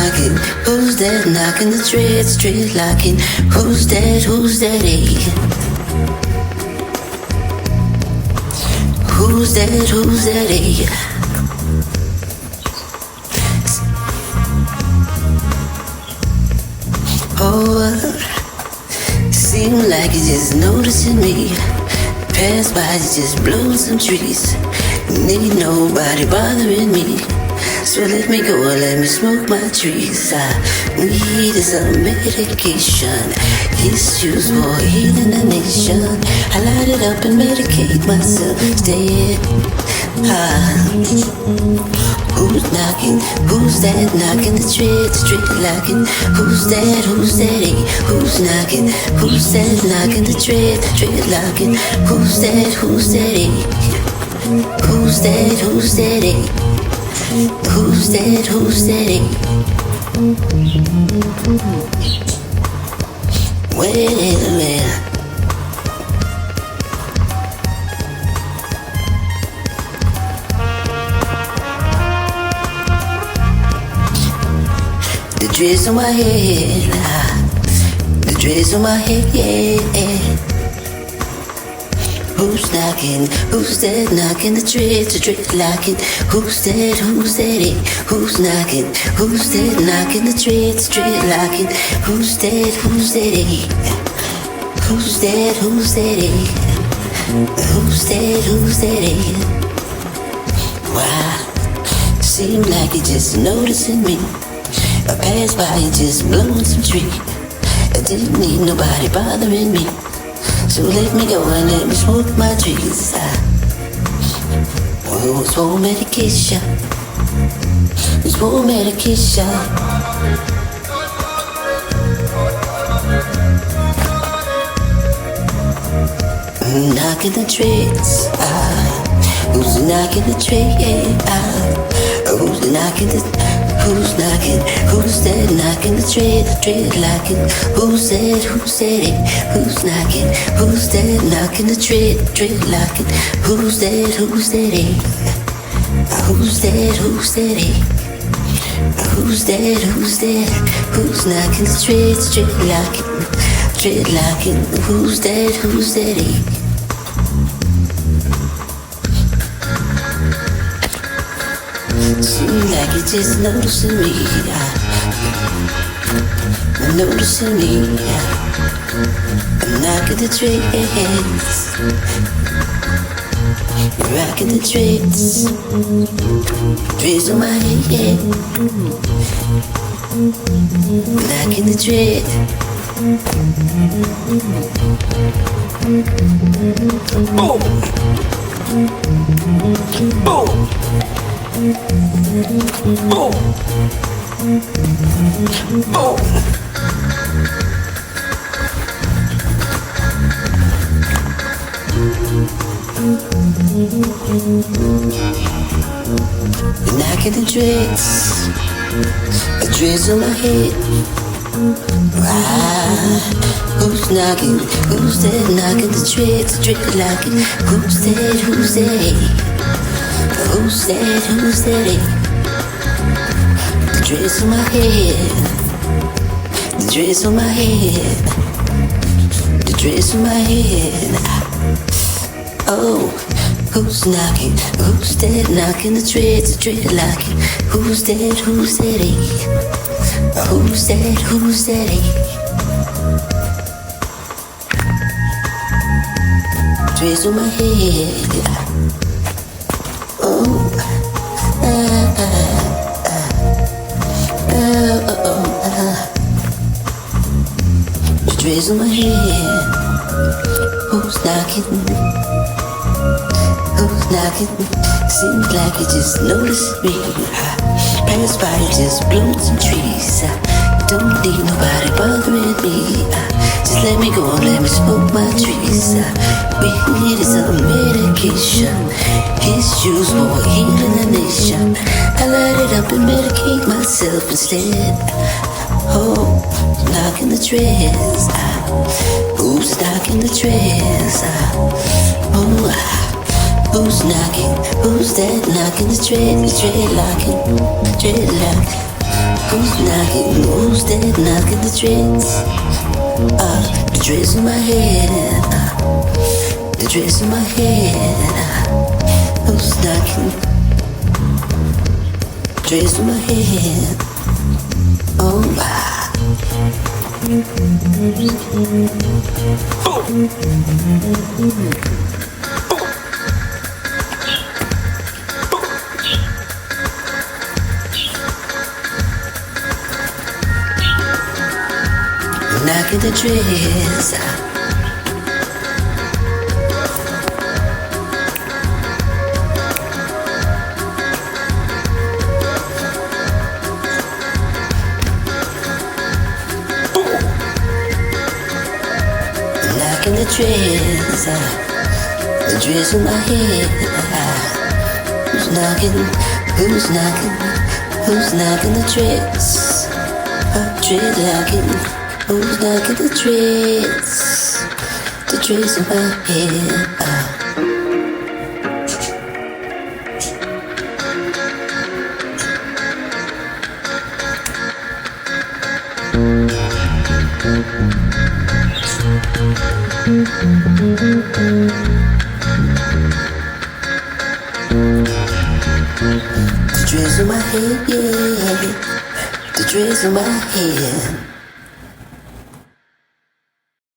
knocking? Who's that knocking the dread, street locking? Who's that? Who's that? Who's that? Who's that? Oh, seem like you're just noticing me. Pass by, you just blow some trees. Need nobody bothering me. So let me go and let me smoke my trees. I need some medication. Issues for healing the nation. I light it up and medicate myself. Stay who's knocking? Who's that knocking the street locking? Who's that? Who's that? Who's knocking? Who's that knocking the street locking? Who's that? Who's that? Who's that? Who's that? Who's that? Who's that? Well. The dreads on my head, the dreads on my head, yeah. Who's knocking? Who's that knocking the dread locking? Who's that? Who's that? Who's knocking? Who's that knocking the dread locking? Who's that? Who's that? Who's that? Who's that? Who's that? Who's that? Wow, seem like you're just noticing me. I pass by and just blowing some tree. I didn't need nobody bothering me. So let me go and let me smoke my trees. Oh, it's for medication. It's for medication. Knocking the trees. Who's knocking the tree? Who's knocking the... Who's knocking? Who's that knocking the dread locking? Who's that? Who's that? Who's knocking? Who's that knocking the dread locking? Who's that? Who's that? Who's that? Who's that? Who's that? Who's that? Who's knocking the dread locking? Who's that? Who's that? Seem like you're just noticing me. Noticing me. I'm knocking the dreads. Rocking the dreads. Dreads on my head. Knocking the dread. Boom. Boom. Boom! Boom! Knocking the dreads on my head. Who's knocking? Who's that knocking the dread locking? Who's that? Who's that? Who's that? Who's that? The dreads on my head. The dreads on my head. The dreads on my head. Oh, who's knocking? Who's that knocking the dread locking? Who's that? Who's that? Who's that? Who's that? Dreads on my head. The dreads on my head. Who's knocking? Who's knocking? Seems like you just noticed me. Pass by and just blow some trees. Don't need nobody bothering me. Just let me go and let me smoke my trees. We need some medication. Issues for healing the nation. I light it up and medicate myself instead. Oh, knocking the dreads. Who's knocking the dreads? Oh, who's knocking? Who's that knocking the dread locking? Dread locking. Who's knocking? Who's that knocking the dreads? The dreads in my head. The dreads in my head. Who's knocking? Dreads in my head. Oh my. Knocking the dreads. Knocking the dreads in my head. Who's knocking? Who's knocking? Who's knocking the dreads? Dread knocking. Who's knocking the dreads? The dreads in my head. The dreads in my head, yeah. The dreads in my head.